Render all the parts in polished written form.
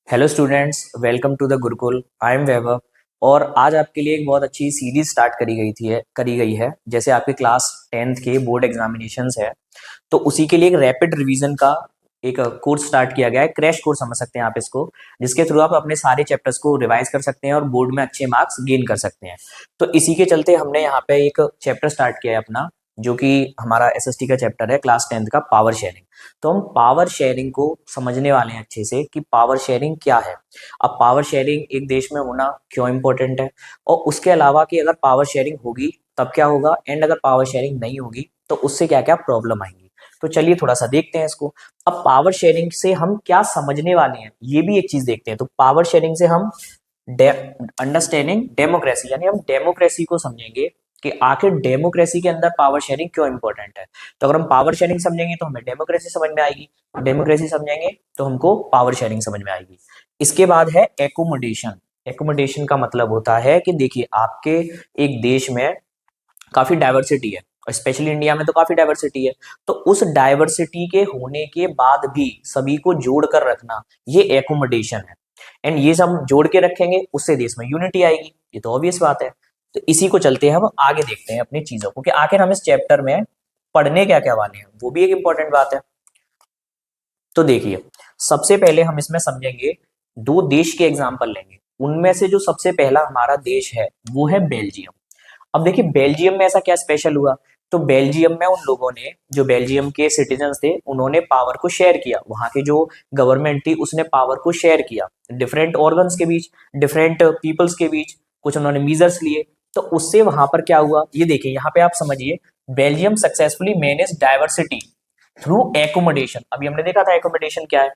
Hello students, welcome to the Gurukul. I am Vaibhav और आज आपके लिए एक बहुत अच्छी सीरीज स्टार्ट करी गई है। जैसे आपके क्लास 10th के बोर्ड एग्जामिनेशंस है, तो उसी के लिए एक रैपिड रिवीजन का एक कोर्स स्टार्ट किया गया है। क्रैश कोर्स समझ सकते हैं आप इसको, जिसके थ्रू आप अपने सारे चैप्टर्स को रिवाइज कर सकते हैं और बोर्ड में अच्छे मार्क्स गेन कर सकते हैं। तो इसी के चलते हमने यहाँ पे एक चैप्टर स्टार्ट किया है अपना, जो कि हमारा एसएसटी का चैप्टर है क्लास 10th का, पावर शेयरिंग। तो हम पावर शेयरिंग को समझने वाले हैं अच्छे से कि पावर शेयरिंग क्या है। अब पावर शेयरिंग एक देश में होना क्यों इम्पोर्टेंट है, और उसके अलावा कि अगर पावर शेयरिंग होगी तब क्या होगा, एंड अगर पावर शेयरिंग नहीं होगी तो उससे क्या क्या प्रॉब्लम आएंगी। तो चलिए थोड़ा सा देखते हैं इसको। अब पावर शेयरिंग से हम क्या समझने वाले हैं, ये भी एक चीज देखते हैं। तो पावर शेयरिंग से हम अंडरस्टैंडिंग डेमोक्रेसी, यानी हम डेमोक्रेसी को समझेंगे कि आखिर डेमोक्रेसी के अंदर पावर शेयरिंग क्यों इंपॉर्टेंट है। तो अगर हम पावर शेयरिंग समझेंगे तो हमें डेमोक्रेसी समझ में आएगी, डेमोक्रेसी समझेंगे तो हमको पावर शेयरिंग समझ में आएगी। इसके बाद है एकोमोडेशन। एकोमोडेशन का मतलब होता है कि देखिए, आपके एक देश में काफी डाइवर्सिटी है, और स्पेशली इंडिया में तो काफी डाइवर्सिटी है। तो उस डाइवर्सिटी के होने के बाद भी सभी को जोड़ कर रखना, ये एकोमोडेशन है। एंड ये सब जोड़ के रखेंगे, उससे देश में यूनिटी आएगी, ये तो ऑब्वियस बात है। तो इसी को चलते हैं हम आगे देखते हैं अपनी चीजों को, कि आखिर हम इस चैप्टर में पढ़ने क्या क्या वाले हैं, वो भी एक इंपॉर्टेंट बात है। तो देखिए, सबसे पहले हम इसमें समझेंगे, दो देश के एग्जाम्पल लेंगे। उनमें से जो सबसे पहला हमारा देश है वो है बेल्जियम। अब देखिए, बेल्जियम में ऐसा क्या स्पेशल हुआ। तो बेल्जियम में उन लोगों ने, जो बेल्जियम के सिटीजन्स थे, उन्होंने पावर को शेयर किया। वहां की जो गवर्नमेंट थी उसने पावर को शेयर किया डिफरेंट ऑर्गन्स के बीच, डिफरेंट पीपल्स के बीच। कुछ उन्होंने मीजर्स लिए, तो उससे वहां पर क्या हुआ ये देखिए, यहाँ पे आप समझिए। Belgium successfully manage diversity through accommodation. अभी हमने देखा था एकोमोडेशन क्या है,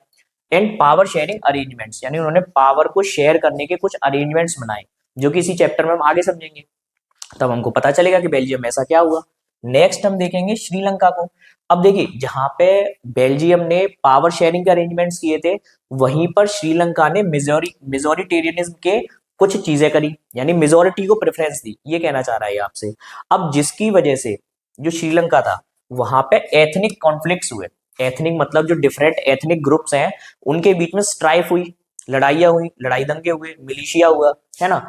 एंड पावर शेयरिंग अरेंजमेंट्स, यानी उन्होंने पावर को शेयर करने के कुछ अरेंजमेंट्स बनाए, जो कि इसी चैप्टर में हम आगे समझेंगे। तब हमको पता चलेगा कि बेल्जियम में ऐसा क्या हुआ। नेक्स्ट हम देखेंगे श्रीलंका को। अब देखिए, जहां पे बेल्जियम ने पावर शेयरिंग के अरेंजमेंट्स किए थे, वहीं पर श्रीलंका ने मेजोरिटेरियनिज्म के कुछ चीजें करी, यानी मेजोरिटी को प्रेफरेंस दी, ये कहना चाह रहा है आपसे। अब जिसकी वजह से जो श्रीलंका था, वहां पे एथनिक कॉन्फ्लिक्ट्स हुए। एथनिक मतलब जो डिफरेंट एथनिक ग्रुप्स हैं, उनके बीच में स्ट्राइफ हुई, लड़ाइयां हुई, लड़ाई दंगे हुए, मिलिशिया हुआ, है ना।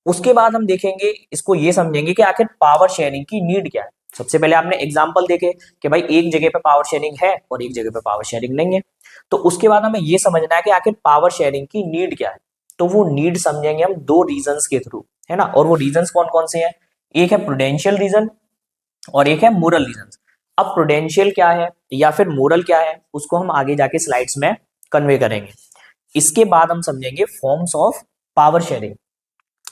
उसके बाद हम देखेंगे, इसको ये समझेंगे कि आखिर पावर शेयरिंग की नीड क्या है। सबसे पहले आपने एग्जांपल देखे कि भाई एक जगह पे पावर शेयरिंग है और एक जगह पे पावर शेयरिंग नहीं है। तो उसके बाद हमें ये समझना है कि आखिर पावर शेयरिंग की नीड क्या है। तो वो नीड समझेंगे हम दो रीजंस के थ्रू, है ना। और वो रीजंस कौन कौन से हैं, एक है प्रूडेंशियल रीजन और एक है मोरल रीजन। अब प्रूडेंशियल क्या है या फिर मोरल क्या है, उसको हम आगे जाके स्लाइड्स में कन्वे करेंगे। इसके बाद हम समझेंगे फॉर्म्स ऑफ पावर शेयरिंग,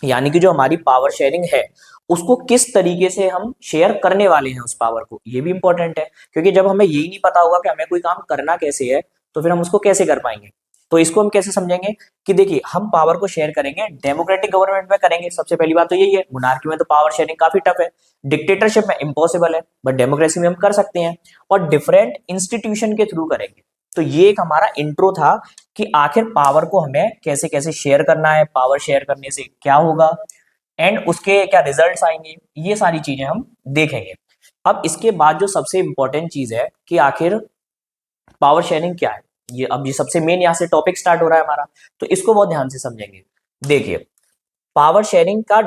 यानी कि जो हमारी पावर शेयरिंग है, उसको किस तरीके से हम शेयर करने वाले हैं उस पावर को, ये भी इंपॉर्टेंट है। क्योंकि जब हमें यही नहीं पता होगा कि हमें कोई काम करना कैसे है, तो फिर हम उसको कैसे कर पाएंगे। तो इसको हम कैसे समझेंगे कि देखिए, हम पावर को शेयर करेंगे डेमोक्रेटिक गवर्नमेंट में करेंगे। सबसे पहली बात तो यही है, मोनार्की में तो पावर शेयरिंग काफी टफ है, डिक्टेटरशिप में इम्पॉसिबल है, बट डेमोक्रेसी में हम कर सकते हैं। और डिफरेंट इंस्टीट्यूशन के थ्रू करेंगे। तो ये एक हमारा इंट्रो था कि आखिर पावर को हमें कैसे कैसे शेयर करना है, पावर शेयर करने से क्या होगा, एंड उसके क्या रिजल्ट्स आएंगे, ये सारी चीजें हम देखेंगे। अब इसके बाद जो सबसे इंपॉर्टेंट चीज है कि आखिर पावर शेयरिंग क्या है, ये सबसे मेन यहाँ से टॉपिक स्टार्ट हो रहा है हमारा। तो इसको बहुत ध्यान से समझेंगे। देखिए, पावर शेयरिंग का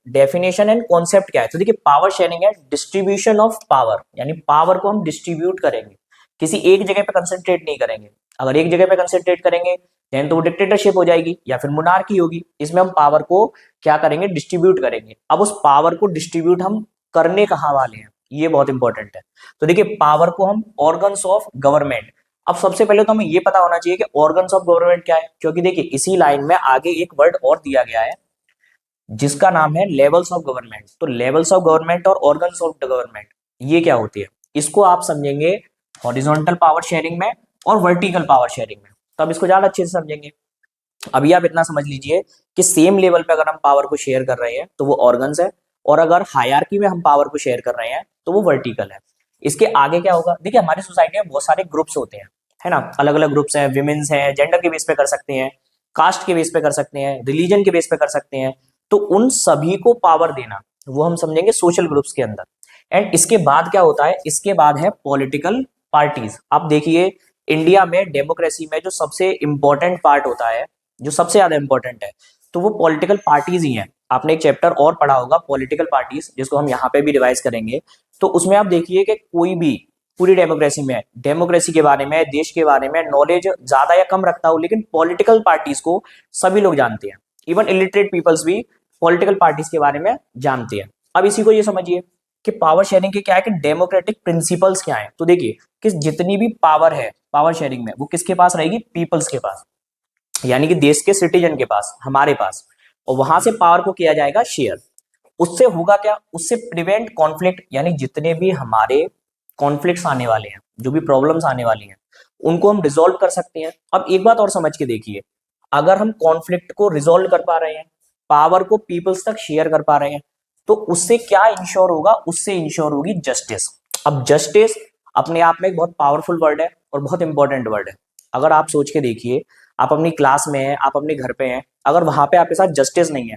डेफिनेशन एंड कॉन्सेप्ट क्या है। तो देखिए, पावर शेयरिंग है डिस्ट्रीब्यूशन ऑफ पावर, यानी पावर को हम डिस्ट्रीब्यूट करेंगे, किसी एक जगह पे कंसंट्रेट नहीं करेंगे। अगर एक जगह पे कंसंट्रेट करेंगे देन तो वो डिक्टेटरशिप हो जाएगी या फिर मोनार्की होगी। इसमें हम पावर को क्या करेंगे, डिस्ट्रीब्यूट करेंगे। अब उस पावर को डिस्ट्रीब्यूट हम करने कहाँ वाले हैं, ये बहुत इंपॉर्टेंट है। तो देखिए, पावर को हम ऑर्गन्स ऑफ गवर्नमेंट। अब सबसे पहले तो हमें ये पता होना चाहिए कि ऑर्गन्स ऑफ गवर्नमेंट क्या है, क्योंकि देखिए इसी लाइन में आगे एक वर्ड और दिया गया है जिसका नाम है लेवल्स ऑफ गवर्नमेंट। तो लेवल्स ऑफ गवर्नमेंट और ऑर्गन्स ऑफ द गवर्नमेंट, ये क्या होती है, इसको आप समझेंगे हॉरिजॉन्टल पावर शेयरिंग में और वर्टिकल पावर शेयरिंग में। तो अब इसको ज्यादा अच्छे से समझेंगे। अभी आप इतना समझ लीजिए कि सेम लेवल पे अगर हम पावर को शेयर कर रहे हैं तो वो ऑर्गन्स है, और अगर हायरार्की में हम पावर को शेयर कर रहे हैं तो वो वर्टिकल है। इसके आगे क्या होगा, देखिए हमारी सोसाइटी में बहुत सारे ग्रुप्स होते हैं, है ना। अलग अलग ग्रुप्स हैं, विमेन्स हैं, जेंडर के बेस पे कर सकते हैं, कास्ट के बेस पे कर सकते हैं, रिलीजन के बेस पे कर सकते हैं। तो उन सभी को पावर देना, वो हम समझेंगे सोशल ग्रुप्स के अंदर। एंड इसके बाद क्या होता है, इसके बाद है पॉलिटिकल पार्टीज। आप देखिए, इंडिया में डेमोक्रेसी में जो सबसे इंपॉर्टेंट पार्ट होता है जो सबसे ज्यादा इंपॉर्टेंट है, तो वो पॉलिटिकल पार्टीज ही हैं। आपने एक चैप्टर और पढ़ा होगा पॉलिटिकल पार्टीज, जिसको हम यहाँ पे भी रिवाइज करेंगे। तो उसमें आप देखिए कि कोई भी पूरी डेमोक्रेसी में, डेमोक्रेसी के बारे में, देश के बारे में नॉलेज ज्यादा या कम रखता हो, लेकिन पॉलिटिकल पार्टीज को सभी लोग जानते हैं। इवन इलिटरेट पीपल्स भी पॉलिटिकल पार्टीज के बारे में जानते हैं। अब इसी को ये समझिए कि पावर शेयरिंग के क्या है, कि डेमोक्रेटिक प्रिंसिपल्स क्या है। तो देखिए कि जितनी भी पावर है पावर शेयरिंग में, वो किसके पास रहेगी? पीपल्स के पास, यानी कि देश के सिटीजन के पास, हमारे पास। और वहां से पावर को किया जाएगा शेयर। उससे होगा क्या? उससे प्रिवेंट कॉन्फ्लिक्ट, यानी जितने भी हमारे कॉन्फ्लिक्ट्स आने वाले हैं, जो भी प्रॉब्लम्स आने वाली हैं, उनको हम रिजॉल्व कर सकते हैं। अब एक बात और समझ के देखिए, अगर हम कॉन्फ्लिक्ट को रिजॉल्व कर पा रहे हैं, पावर को पीपल्स तक शेयर कर पा रहे हैं, तो उससे क्या इंश्योर होगा? उससे इंश्योर होगी जस्टिस। अब जस्टिस अपने आप में एक बहुत पावरफुल वर्ड है और बहुत इंपॉर्टेंट वर्ड है। अगर आप सोच के देखिए, आप अपनी क्लास में हैं, आप अपने घर पे हैं, अगर वहां पे आपके साथ जस्टिस नहीं है,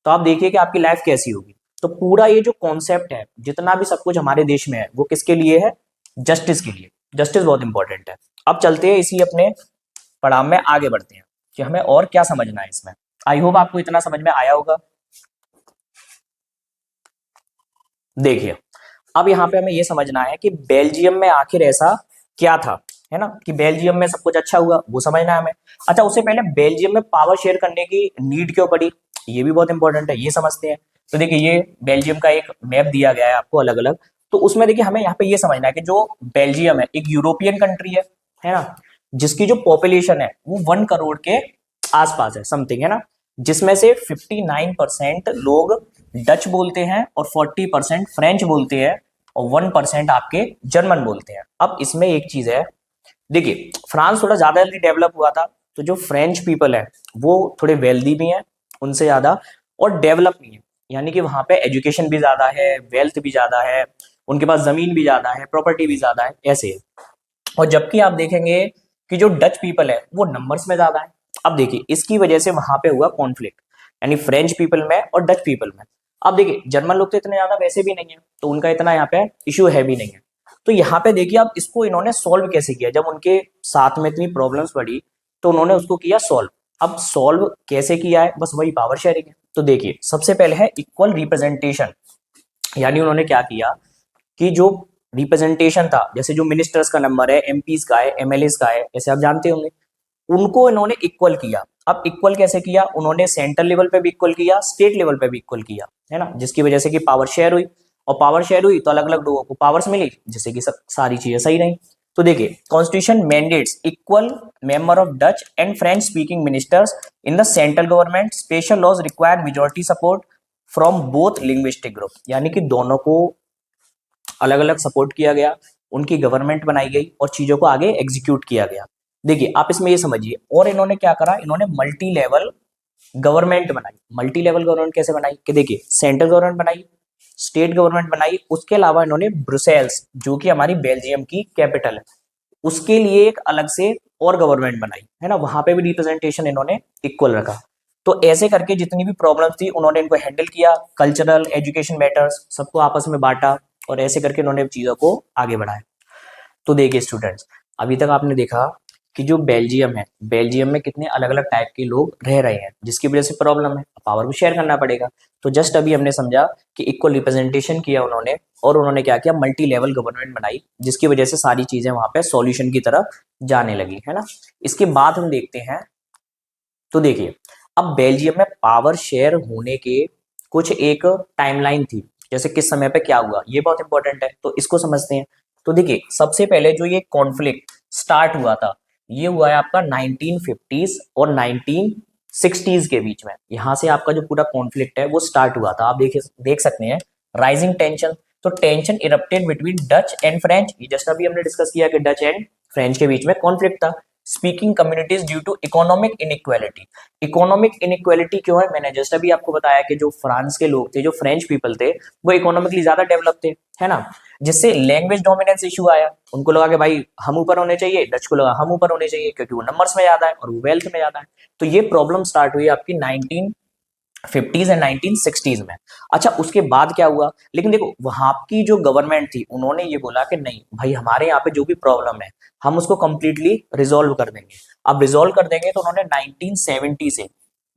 तो आप देखिए कि आपकी लाइफ कैसी होगी। तो पूरा ये जो कॉन्सेप्ट है, जितना भी सब कुछ हमारे देश में है, वो किसके लिए है? जस्टिस के लिए। जस्टिस बहुत इंपॉर्टेंट है। अब चलते हैं इसी अपने पड़ाव में आगे बढ़ते हैं कि हमें और क्या समझना है इसमें। आई होप आपको इतना समझ में आया होगा। देखिए, अब यहाँ पे हमें ये समझना है कि बेल्जियम में आखिर ऐसा क्या था, है ना, कि बेल्जियम में सब कुछ अच्छा हुआ, वो समझना है हमें। अच्छा, उससे पहले बेल्जियम में पावर शेयर करने की नीड क्यों पड़ी, ये भी बहुत इंपॉर्टेंट है, ये समझते हैं। तो देखिए, ये बेल्जियम का एक मैप दिया गया है आपको अलग अलग। तो उसमें देखिए हमें यहाँ पे ये समझना है कि जो बेल्जियम है, एक यूरोपियन कंट्री है ना, जिसकी जो पॉपुलेशन है वो 1 करोड़ के आसपास है, समथिंग, है ना, जिसमें से 59% लोग डच बोलते हैं और 40% फ्रेंच बोलते हैं और 1% आपके जर्मन बोलते हैं। अब इसमें एक चीज है, देखिए फ्रांस थोड़ा ज्यादा जल्दी डेवलप हुआ था, तो जो फ्रेंच पीपल है वो थोड़े वेल्दी भी हैं उनसे ज्यादा, और डेवलप भी है, यानी कि वहां पे एजुकेशन भी ज्यादा है, वेल्थ भी ज्यादा है, उनके पास जमीन भी ज्यादा है, प्रॉपर्टी भी ज्यादा है, ऐसे है। और जबकि आप देखेंगे कि जो डच पीपल है वो नंबर्स में ज्यादा है। अब देखिए इसकी वजह से वहां पे हुआ कॉन्फ्लिक्ट, यानी फ्रेंच पीपल में और डच पीपल में। अब देखिए जर्मन लोग तो इतने ज्यादा वैसे भी नहीं है, तो उनका इतना यहाँ पे इश्यू है भी नहीं है। तो यहाँ पे देखिए अब इसको इन्होंने सॉल्व कैसे किया, जब उनके साथ में इतनी प्रॉब्लम्स पड़ी तो उन्होंने उसको किया सॉल्व। अब सॉल्व कैसे किया है? बस वही पावर शेयरिंग है। तो देखिए सबसे पहले है इक्वल रिप्रेजेंटेशन, यानी उन्होंने क्या किया कि जो रिप्रेजेंटेशन था, जैसे जो मिनिस्टर्स का नंबर है, एमपीज का है, एमएलएस का है, ऐसे आप जानते होंगे, उनको इन्होंने इक्वल किया। अब इक्वल कैसे किया? उन्होंने सेंट्रल लेवल पे भी इक्वल किया, स्टेट लेवल पे भी इक्वल किया, है ना, जिसकी वजह से कि पावर शेयर हुई। और पावर शेयर हुई तो अलग अलग लोगों को पावर्स मिली, जिससे कि सारी चीजें सही रही। तो देखिए constitution mandates equal member of Dutch and French speaking ministers in the central government, special laws require majority support from both linguistic group, यानी कि दोनों को अलग अलग सपोर्ट किया गया, उनकी गवर्नमेंट बनाई गई और चीजों को आगे एग्जीक्यूट किया गया। देखिए आप इसमें ये समझिए, और इन्होंने क्या करा, इन्होंने मल्टी लेवल गवर्नमेंट बनाई। मल्टी लेवल गवर्नमेंट कैसे बनाई? कि देखिए सेंट्रल गवर्नमेंट बनाई, स्टेट गवर्नमेंट बनाई, उसके अलावा इन्होंने ब्रुसेल्स, जो कि हमारी बेल्जियम की कैपिटल है, उसके लिए एक अलग से और गवर्नमेंट बनाई, है ना, वहां पे भी रिप्रेजेंटेशन इन्होंने इक्वल रखा। तो ऐसे करके जितनी भी प्रॉब्लम्स थी उन्होंने इनको हैंडल किया, कल्चरल एजुकेशन मैटर्स सबको आपस में बांटा, और ऐसे करके उन्होंने चीजों को आगे बढ़ाया। तो देखिए स्टूडेंट्स, अभी तक आपने देखा कि जो बेल्जियम है, बेल्जियम में कितने अलग अलग टाइप के लोग रह रहे हैं, जिसकी वजह से प्रॉब्लम है, पावर भी शेयर करना पड़ेगा। तो जस्ट अभी हमने समझा कि इक्वल रिप्रेजेंटेशन किया उन्होंने, और उन्होंने क्या किया, मल्टी लेवल गवर्नमेंट बनाई, जिसकी वजह से सारी चीजें वहां पे सॉल्यूशन की तरफ जाने लगी, है ना। इसके बाद हम देखते हैं, तो देखिए अब बेल्जियम में पावर शेयर होने के कुछ एक टाइमलाइन थी, जैसे किस समय पे क्या हुआ, ये बहुत इंपॉर्टेंट है, तो इसको समझते हैं। तो देखिए सबसे पहले जो ये कॉन्फ्लिक्ट स्टार्ट हुआ था, ये हुआ है आपका 1950s और 1960s के बीच में। यहाँ से आपका जो पूरा कॉन्फ्लिक्ट है वो स्टार्ट हुआ था। आप देखिए देख सकते हैं राइजिंग टेंशन। तो tension erupted between Dutch and French, ये जस्ट अभी हमने डिस्कस किया कि डच एंड फ्रेंच के बीच में कॉन्फ्लिक्ट था। Speaking communities due to economic inequality. Economic inequality क्यों है? मैंने जस्ट अभी आपको बताया कि जो फ्रांस के लोग थे, जो फ्रेंच पीपल थे, वो इकोनॉमिकली ज्यादा डेवलप थे, है ना, जिससे लैंग्वेज डोमिनेंस इशू आया। उनको लगा कि भाई हम ऊपर होने चाहिए, डच को लगा हम ऊपर होने चाहिए, क्योंकि वो नंबर्स में ज्यादा है और वो वेल्थ में ज्यादा है। तो ये प्रॉब्लम स्टार्ट हुई आपकी 50s एंड 1960s में। अच्छा, उसके बाद क्या हुआ, लेकिन देखो वहां की जो गवर्नमेंट थी उन्होंने ये बोला कि नहीं भाई, हमारे यहाँ पे जो भी प्रॉब्लम है हम उसको कंप्लीटली रिजॉल्व कर देंगे। अब रिजॉल्व कर देंगे तो उन्होंने 1970 से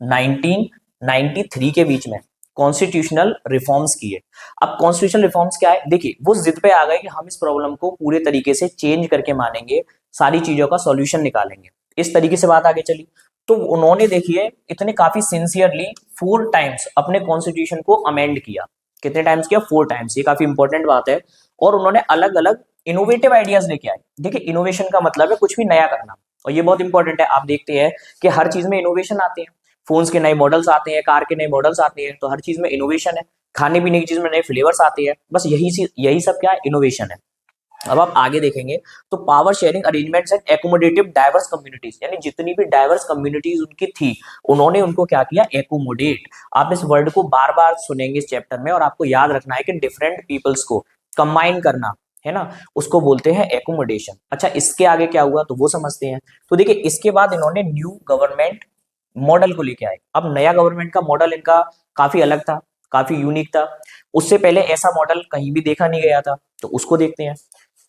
1993 के बीच में कॉन्स्टिट्यूशनल रिफॉर्म्स किए। अब कॉन्स्टिट्यूशनल रिफॉर्म्स क्या है, देखिए वो जिद पे आ गए कि हम इस प्रॉब्लम को पूरे तरीके से चेंज करके मानेंगे, सारी चीजों का सॉल्यूशन निकालेंगे। इस तरीके से बात आगे चली। तो उन्होंने देखिए इतने काफी सिंसियरली 4 टाइम्स अपने कॉन्स्टिट्यूशन को अमेंड किया। कितने टाइम्स किया? 4 टाइम्स। ये काफी इंपॉर्टेंट बात है। और उन्होंने अलग अलग इनोवेटिव आइडियाज लेके आए। देखिए इनोवेशन का मतलब है कुछ भी नया करना, और ये बहुत इंपॉर्टेंट है। आप देखते हैं कि हर चीज में इनोवेशन आते हैं, फोन्स के नए मॉडल्स आते हैं, कार के नए मॉडल्स आते हैं, तो हर चीज में इनोवेशन है। खाने पीने की चीज में नए फ्लेवर्स आते हैं, बस यही सब क्या है? इनोवेशन है। अब आप आगे देखेंगे तो power sharing arrangements and accommodative diverse communities, यानी जितनी भी डाइवर्स कम्युनिटीज उनकी थी, उन्होंने उनको क्या किया? एकोमोडेट। आप इस वर्ड को बार बार सुनेंगे इस चैप्टर में, और आपको याद रखना है कि डिफरेंट पीपल्स को कंबाइन करना है ना, उसको बोलते हैं एकोमोडेशन। अच्छा, इसके आगे क्या हुआ तो वो समझते हैं। तो देखिए इसके बाद इन्होंने न्यू गवर्नमेंट मॉडल को लेके आए। अब नया गवर्नमेंट का मॉडल इनका काफी अलग था, काफी यूनिक था। उससे पहले ऐसा मॉडल कहीं भी देखा नहीं गया था, तो उसको देखते हैं।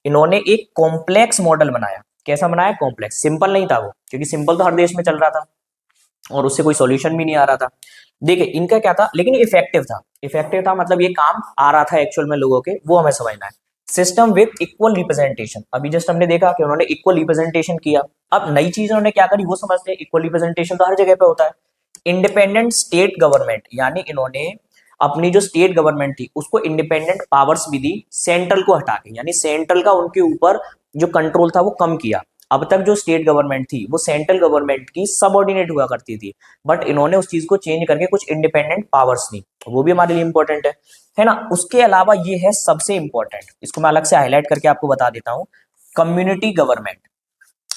इन्होंने एक कॉम्प्लेक्स मॉडल बनाया। कैसा बनाया? कॉम्प्लेक्स। सिंपल नहीं था वो, क्योंकि सिंपल तो हर देश में चल रहा था और उससे कोई सॉल्यूशन भी नहीं आ रहा था। देखिए इनका क्या था, लेकिन इफेक्टिव था। इफेक्टिव था मतलब ये काम आ रहा था एक्चुअल में लोगों के, वो हमें समझना है। सिस्टम विथ इक्वल रिप्रेजेंटेशन, अभी जस्ट हमने देखा कि उन्होंने इक्वल रिप्रेजेंटेशन किया। अब नई चीज उन्होंने क्या करी वो समझते हैं। इक्वल रिप्रेजेंटेशन तो हर जगह पे होता है। इंडिपेंडेंट स्टेट गवर्नमेंट, यानी इन्होंने अपनी जो स्टेट गवर्नमेंट थी उसको इंडिपेंडेंट पावर्स भी दी, सेंट्रल को हटा के, यानी सेंट्रल का उनके ऊपर जो कंट्रोल था वो कम किया। अब तक जो स्टेट गवर्नमेंट थी वो सेंट्रल गवर्नमेंट की सबऑर्डिनेट हुआ करती थी, बट इन्होंने उस चीज को चेंज करके कुछ इंडिपेंडेंट पावर्स दी, वो भी हमारे लिए इंपॉर्टेंट है ना। उसके अलावा ये है सबसे इंपॉर्टेंट, इसको मैं अलग से हाईलाइट करके आपको बता देता हूँ, कम्युनिटी गवर्नमेंट।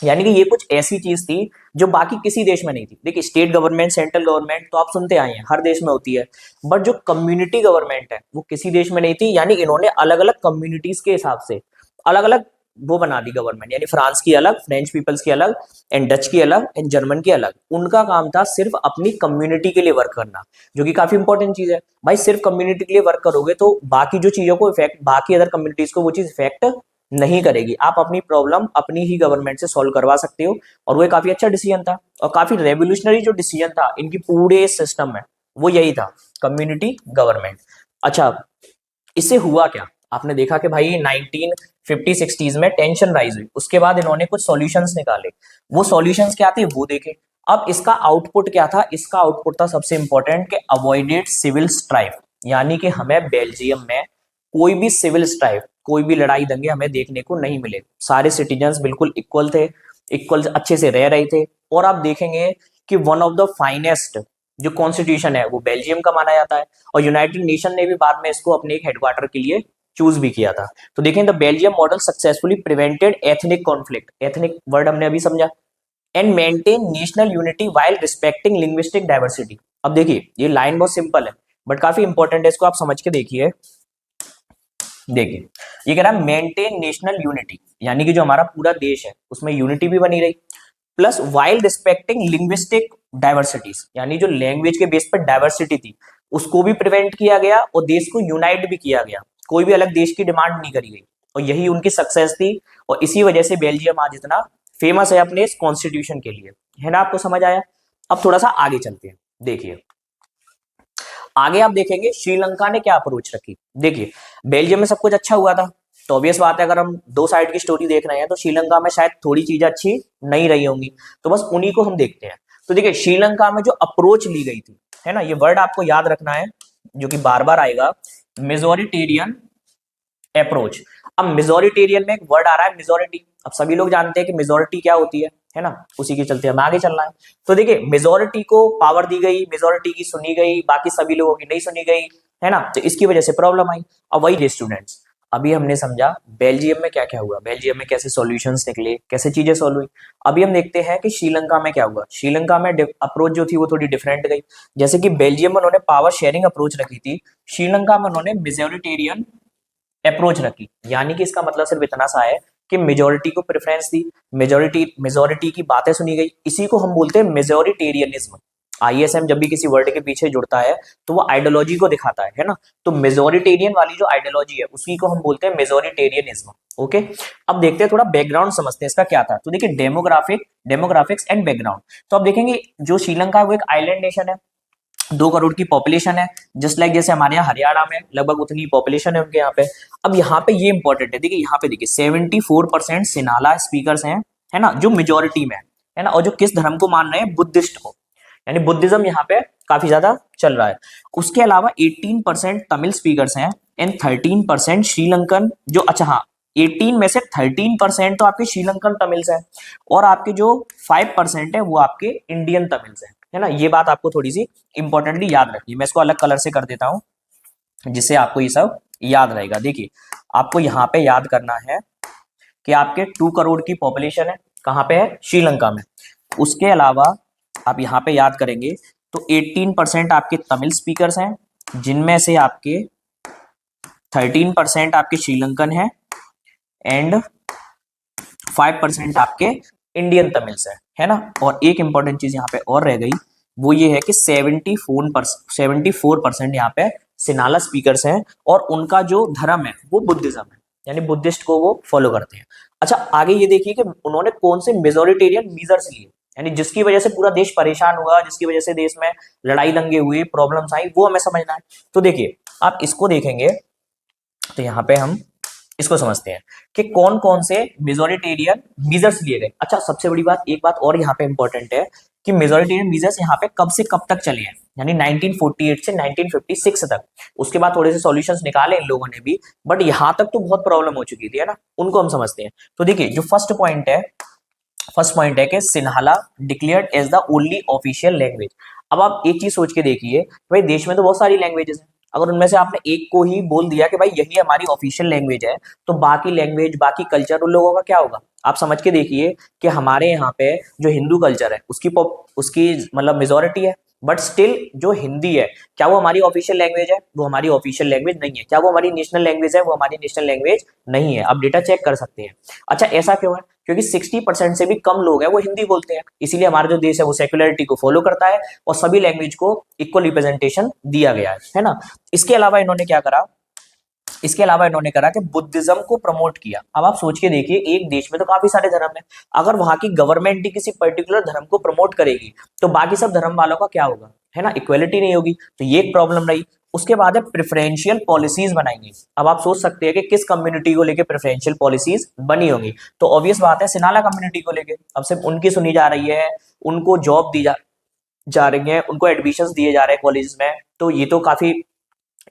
यानी कि ये कुछ ऐसी चीज थी जो बाकी किसी देश में नहीं थी। देखिए स्टेट गवर्नमेंट, सेंट्रल गवर्नमेंट तो आप सुनते आए हैं, हर देश में होती है, बट जो कम्युनिटी गवर्नमेंट है वो किसी देश में नहीं थी। यानी इन्होंने अलग अलग कम्युनिटीज के हिसाब से अलग अलग वो बना दी गवर्नमेंट, यानी फ्रांस की अलग, फ्रेंच पीपल्स की अलग, एंड डच की अलग, एंड जर्मन की अलग। उनका काम था सिर्फ अपनी कम्युनिटी के लिए वर्क करना, जो कि काफी इंपॉर्टेंट चीज है। भाई सिर्फ कम्युनिटी के लिए वर्क करोगे तो बाकी जो चीजों को इफेक्ट, बाकी अदर कम्युनिटीज को वो चीज इफेक्ट नहीं करेगी। आप अपनी प्रॉब्लम अपनी ही गवर्नमेंट से सॉल्व करवा सकते हो, और वो काफी अच्छा डिसीजन था और काफी रेवोल्यूशनरी जो डिसीजन था इनकी पूरे सिस्टम में, वो यही था, कम्युनिटी गवर्नमेंट। अच्छा, इससे हुआ क्या? आपने देखा कि भाई 1950-60s में टेंशन राइज हुई, उसके बाद इन्होंने कुछ सॉल्यूशंस निकाले। वो सॉल्यूशंस क्या थे वो देखे। अब इसका आउटपुट क्या था? इसका आउटपुट था सबसे इंपॉर्टेंट कि अवॉइडेड सिविल स्ट्राइफ, यानी कि हमें बेल्जियम में कोई भी सिविल स्ट्राइफ, कोई भी लड़ाई दंगे हमें देखने को नहीं मिले। सारे सिटीजन्स बिल्कुल इक्वल थे, इक्वल अच्छे से रह रहे थे। और आप देखेंगे कि वन ऑफ द फाइनेस्ट जो कॉन्स्टिट्यूशन है वो बेल्जियम का माना जाता है, और यूनाइटेड नेशन ने भी बाद में इसको अपने एक हेडक्वार्टर के लिए चूज भी किया था। तो देखें, the Belgium model successfully prevented ethnic conflict, ethnic word हमने अभी समझा, and maintain national unity while respecting linguistic diversity. अब देखिए ये लाइन बहुत सिंपल है बट काफी इंपॉर्टेंट है, इसको आप समझ के देखिए। देखिए ये कह रहा है मेंटेन नेशनल यूनिटी, यानी कि जो हमारा पूरा देश है उसमें यूनिटी भी बनी रही, plus while respecting linguistic diversities, यानी जो लैंग्वेज के बेस पर डाइवर्सिटी थी उसको भी प्रिवेंट किया गया और देश को यूनाइट भी किया गया। कोई भी अलग देश की डिमांड नहीं करी गई, और यही उनकी सक्सेस थी। और इसी वजह से बेल्जियम आज इतना फेमस है अपने इस कॉन्स्टिट्यूशन के लिए, है ना। आपको समझ आया? अब थोड़ा सा आगे चलते हैं। देखिए आगे आप देखेंगे श्रीलंका ने क्या अप्रोच रखी। देखिए बेल्जियम में सब कुछ अच्छा हुआ था, तो ऑब्वियस बात है अगर हम दो साइड की स्टोरी देख रहे हैं तो श्रीलंका में शायद थोड़ी चीजें अच्छी नहीं रही होंगी, तो बस उन्हीं को हम देखते हैं। तो देखिए श्रीलंका में जो अप्रोच ली गई थी, है ना, ये वर्ड आपको याद रखना है जो कि बार बार आएगा, मेजोरिटेरियन अप्रोच। अब मेजोरिटेरियन में एक वर्ड आ रहा है मेजोरिटी। अब सभी लोग जानते हैं कि मेजोरिटी क्या होती है ना, उसी के चलते हमें आगे चलना है। तो देखिए मेजोरिटी को पावर दी गई, मेजोरिटी की सुनी गई, बाकी सभी लोगों की नहीं सुनी गई, है ना, तो इसकी वजह से प्रॉब्लम आई। अब वही स्टूडेंट्स, अभी हमने समझा बेल्जियम में क्या क्या हुआ, बेल्जियम में कैसे सॉल्यूशंस निकले, कैसे चीजें सॉल्व हुई। अभी हम देखते हैं कि श्रीलंका में क्या हुआ। श्रीलंका में अप्रोच जो थी वो थोड़ी डिफरेंट गई। जैसे कि बेल्जियम में उन्होंने पावर शेयरिंग अप्रोच रखी थी, श्रीलंका में उन्होंने मेजोरिटेरियन अप्रोच रखी। यानी कि इसका मतलब सिर्फ इतना सा है कि मेजोरिटी को प्रेफरेंस दी, मेजोरिटी की बातें सुनी गई, इसी को हम बोलते हैं मेजोरिटेरियनिज्म। ISM जब भी किसी वर्ड के पीछे जुड़ता है तो वो आइडियोलॉजी को दिखाता है ना। तो मेजोरिटेरियन वाली जो आइडियोलॉजी है उसी को हम बोलते हैं मेजोरिटेरियनिज्म। ओके, अब देखते हैं, थोड़ा बैकग्राउंड समझते हैं इसका क्या था। तो देखिए डेमोग्राफिक्स एंड बैकग्राउंड। तो अब देखेंगे जो श्रीलंका है वो एक आइलैंड नेशन है, 2 करोड़ की पॉपुलेशन है, जस्ट लाइक जैसे हमारे यहाँ हरियाणा में लगभग उतनी पॉपुलेशन है उनके यहाँ पे। अब यहाँ पे ये इंपॉर्टेंट है, देखिए यहाँ पे देखिए 74% सिनाला स्पीकर्स हैं, है ना, जो मेजोरिटी में है ना, और जो किस धर्म को मान रहे हैं, बुद्धिस्ट को, यानी बुद्धिज्म यहाँ पे काफी ज्यादा चल रहा है। उसके अलावा 18% तमिल स्पीकर्स हैं एंड 13% श्रीलंकन, जो अच्छा हाँ 18 में से 13% तो आपके श्रीलंकन तमिल्स हैं, और आपके जो 5% है वो आपके इंडियन तमिल्स हैं, है ना। ये बात आपको थोड़ी सी इंपॉर्टेंटली याद रखिए, मैं इसको अलग कलर से कर देता हूं जिससे आपको ये सब याद रहेगा। देखिए आपको यहाँ पे याद करना है कि आपके 2 करोड़ की पॉपुलेशन है, कहाँ पे है, श्रीलंका में। उसके अलावा आप यहाँ पे याद करेंगे तो 18% आपके तमिल स्पीकर्स हैं, जिनमें से आपके 13% आपके श्रीलंकन हैं एंड 5% आपके इंडियन तमिल्स है ना। और एक इंपॉर्टेंट चीज यहाँ पे और रह गई, वो ये है कि 74% यहाँ पे सिनाला स्पीकर्स हैं, और उनका जो धर्म है वो बुद्धिज्म है, यानी बुद्धिस्ट को वो फॉलो करते हैं। अच्छा आगे ये देखिए कि उन्होंने कौन से मेजोरिटेरियन मीजर्स लिए, यानी जिसकी वजह से पूरा देश परेशान हुआ, जिसकी वजह से देश में लड़ाई दंगे हुए, प्रॉब्लम्स आई, वो हमें समझना है। तो देखिए आप इसको देखेंगे तो यहाँ पे हम इसको समझते हैं कि कौन कौन से मेजोरिटेरियन मीजर्स लिए गए। अच्छा सबसे बड़ी बात, एक बात और यहाँ पे इंपॉर्टेंट है कि मेजोरिटेरियन मीजर्स यहाँ पे कब से कब तक चले हैं, यानी 1948 से 1956 तक। उसके बाद थोड़े से सॉल्यूशंस निकाले इन लोगों ने भी, बट यहाँ तक तो बहुत प्रॉब्लम हो चुकी थी, है ना, उनको हम समझते हैं। तो देखिए जो फर्स्ट पॉइंट है कि Sinhala declared as the only official language. अब आप एक चीज सोच के देखिए, भाई देश में तो बहुत सारी लैंग्वेजेस हैं, अगर उनमें से आपने एक को ही बोल दिया कि भाई यही हमारी ऑफिशियल लैंग्वेज है, तो बाकी लैंग्वेज, बाकी कल्चर उन लोगों का क्या होगा। आप समझ के देखिए कि हमारे यहाँ पे जो हिंदू कल्चर है उसकी मतलब मेजोरिटी है, बट स्टिल जो हिंदी है, क्या वो हमारी ऑफिशियल लैंग्वेज है, वो हमारी ऑफिशियल लैंग्वेज नहीं है। क्या वो हमारी नेशनल लैंग्वेज है, वो हमारी नेशनल लैंग्वेज नहीं है। आप डेटा चेक कर सकते हैं। अच्छा ऐसा क्यों है, क्योंकि 60% से भी कम लोग हैं वो हिंदी बोलते हैं, इसीलिए हमारा जो देश है वो सेक्युलरिटी को फॉलो करता है और सभी लैंग्वेज को इक्वल रिप्रेजेंटेशन दिया गया है ना। इसके अलावा इन्होंने क्या करा, कि बुद्धिज्म को प्रमोट किया। अब आप सोच के देखिए, एक देश में तो काफी सारे धर्म है, अगर वहां की गवर्नमेंट ही किसी पर्टिकुलर धर्म को प्रमोट करेगी तो बाकी सब धर्म वालों का क्या होगा, है ना, इक्वेलिटी नहीं होगी। तो ये एक प्रॉब्लम रही। उसके बाद है प्रेफरेंशियल पॉलिसीज बनाएंगे। अब आप सोच सकते हैं कि किस कम्युनिटी को लेके प्रेफरेंशियल पॉलिसीज बनी होंगी, तो ऑब्वियस बात है सिनाला कम्युनिटी को लेके। अब सिर्फ उनकी सुनी जा रही है, उनको जॉब दी जा रही है, उनको एडमिशंस दिए जा रहे हैं कॉलेज में, तो ये तो काफी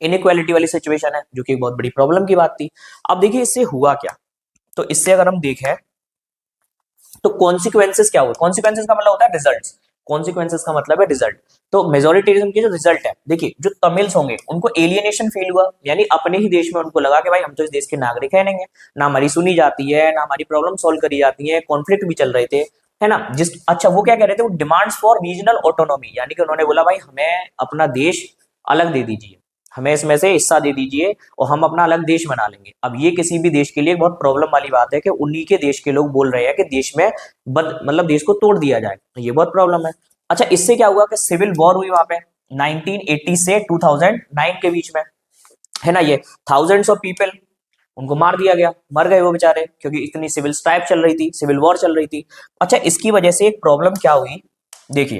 इनइक्वालिटी वाली सिचुएशन है, जो कि एक बहुत बड़ी प्रॉब्लम की बात थी। अब देखिए इससे हुआ क्या, तो इससे अगर हम देखें तो कॉन्सिक्वेंसेस क्या हुए। कॉन्सिक्वेंसेस का मतलब होता है रिजल्ट्स, कॉन्सिक्वेंसेस का मतलब है रिजल्ट। तो मेजोरिटेरिज्म की जो रिजल्ट है, देखिए जो तमिल्स होंगे उनको एलियनेशन फील हुआ, यानी अपने ही देश में उनको लगा कि भाई हम तो इस देश के नागरिक है नहीं है, ना हमारी सुनी जाती है, ना हमारी प्रॉब्लम सॉल्व करी जाती है, कॉन्फ्लिक्ट भी चल रहे थे, है ना। अच्छा वो क्या कह रहे थे, वो डिमांड्स फॉर रीजनल ऑटोनॉमी, यानी कि उन्होंने बोला भाई हमें अपना देश अलग दे दीजिए, हमें इसमें से हिस्सा दे दीजिए और हम अपना अलग देश बना लेंगे। अब ये किसी भी देश के लिए बहुत प्रॉब्लम वाली बात है कि उन्हीं के देश के लोग बोल रहे हैं कि देश में मतलब देश को तोड़ दिया जाए, तो ये बहुत प्रॉब्लम है। अच्छा इससे क्या हुआ कि सिविल वॉर हुई वहां पे 1980 से 2009 के बीच में, है ना। ये थाउजेंड्स ऑफ पीपल, उनको मार दिया गया, मर गए वो बेचारे, क्योंकि इतनी सिविल स्ट्राइक चल रही थी, सिविल वॉर चल रही थी। अच्छा इसकी वजह से एक प्रॉब्लम क्या हुई, देखिए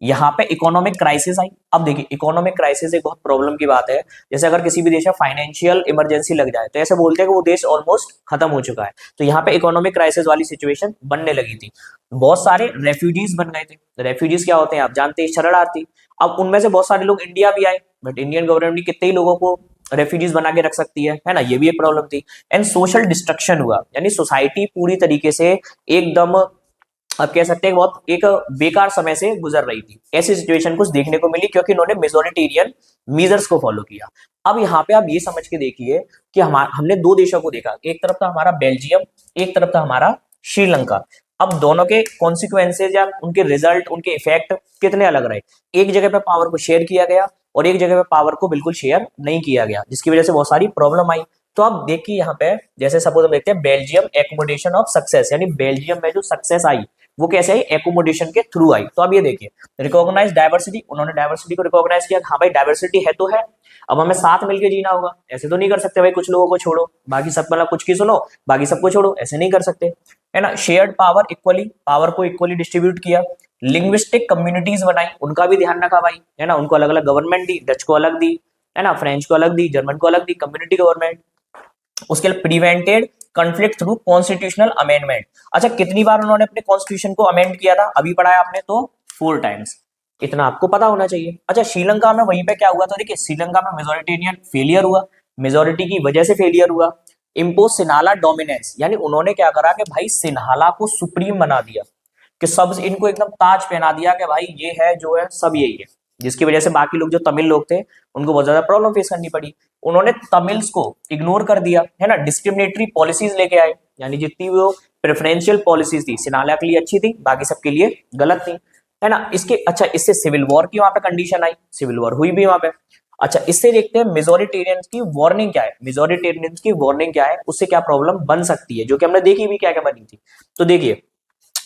यहाँ पे इकोनॉमिक क्राइसिस आई। अब देखिए इकोनॉमिक क्राइसिस एक बहुत प्रॉब्लम की बात है, जैसे अगर किसी भी देश में फाइनेंशियल इमरजेंसी लग जाए तो ऐसे बोलते हैं कि वो देश ऑलमोस्ट खत्म हो चुका है। तो यहाँ पे इकोनॉमिक क्राइसिस वाली सिचुएशन बनने लगी थी, बहुत सारे रेफ्यूजीज बन गए थे। रेफ्यूजीज क्या होते हैं आप जानते हैं, शरणार्थी। अब उनमें से बहुत सारे लोग इंडिया भी आए, बट इंडियन गवर्नमेंट कितने ही लोगों को रेफ्यूजीज बना के रख सकती है ना, ये भी एक प्रॉब्लम थी। एंड सोशल डिस्ट्रक्शन हुआ, यानी सोसाइटी पूरी तरीके से एकदम आप कह सकते हैं बहुत एक बेकार समय से गुजर रही थी। ऐसी सिचुएशन कुछ देखने को मिली क्योंकि इन्होंने मेजोरिटेरियन मीजर्स को फॉलो किया। अब यहाँ पे आप ये समझ के देखिए कि हमने 2 देशों को देखा, एक तरफ था हमारा बेल्जियम, एक तरफ था हमारा श्रीलंका। अब दोनों के कॉन्सिक्वेंसेज या उनके रिजल्ट, उनके इफेक्ट कितने अलग रहे। एक जगह पे पावर को शेयर किया गया और एक जगह पे पावर को बिल्कुल शेयर नहीं किया गया, जिसकी वजह से बहुत सारी प्रॉब्लम आई। तो आप देखिए यहाँ पे, जैसे सपोज हम देखते हैं बेल्जियम एकोमोडेशन ऑफ सक्सेस, यानी बेल्जियम में जो सक्सेस आई वो कैसे आई, एकोमोडेशन के थ्रू आई। तो अब ये देखिए, रिकॉग्नाइज डायवर्सिटी, उन्होंने डायवर्सिटी को रिकॉग्नाइज किया, हाँ भाई डायवर्सिटी है तो है, अब हमें साथ मिलकर जीना होगा, ऐसे तो नहीं कर सकते भाई कुछ लोगों को छोड़ो बाकी सब, मतलब कुछ की सुनो बाकी सबको छोड़ो, ऐसे नहीं कर सकते, है ना। शेयर्ड पावर इक्वली, पावर को इक्वली डिस्ट्रीब्यूट किया। लिंग्विस्टिक कम्युनिटीज बनाई, उनका भी ध्यान रखा भाई, है ना, उनको अलग अलग गवर्नमेंट दी, डच को अलग दी, है ना, फ्रेंच को अलग दी, जर्मन को अलग दी, कम्युनिटी गवर्नमेंट। उसके लिए prevented conflict through constitutional amendment. अच्छा कितनी बार उन्होंने अपने कॉन्स्टिट्यूशन को अमेंड किया था, अभी पढ़ा है आपने तो 4 टाइम्स, इतना आपको पता होना चाहिए। अच्छा श्रीलंका में वहीं पे क्या हुआ, तो देखिए श्रीलंका में मेजोरिटेरियन फेलियर हुआ, मेजोरिटी की वजह से फेलियर हुआ। इम्पोज सिन्हाला डोमिनेंस, यानी उन्होंने क्या करा कि भाई सिन्हाला को सुप्रीम बना दिया, कि सब इनको एकदम ताज पहना दिया कि भाई ये है जो है सब यही है, जिसकी वजह से बाकी लोग जो तमिल लोग थे उनको बहुत ज्यादा प्रॉब्लम फेस करनी पड़ी। उन्होंने तमिल्स को इग्नोर कर दिया, है ना, डिस्क्रिमिनेटरी पॉलिसीज लेके आए, यानी जितनी वो प्रेफरेंशियल पॉलिसीज थी सिन्हाला के लिए अच्छी थी, बाकी सबके लिए गलत थी, है ना। इसके अच्छा इससे सिविल वॉर की वहां पे कंडीशन आई, सिविल वॉर हुई भी वहां पे। अच्छा इससे देखते हैं मेजोरिटेरियंस की वार्निंग क्या है, मेजोरिटेरियंस की वार्निंग क्या है, उससे क्या प्रॉब्लम बन सकती है, जो कि हमने देखी भी क्या क्या बनी थी। तो देखिए,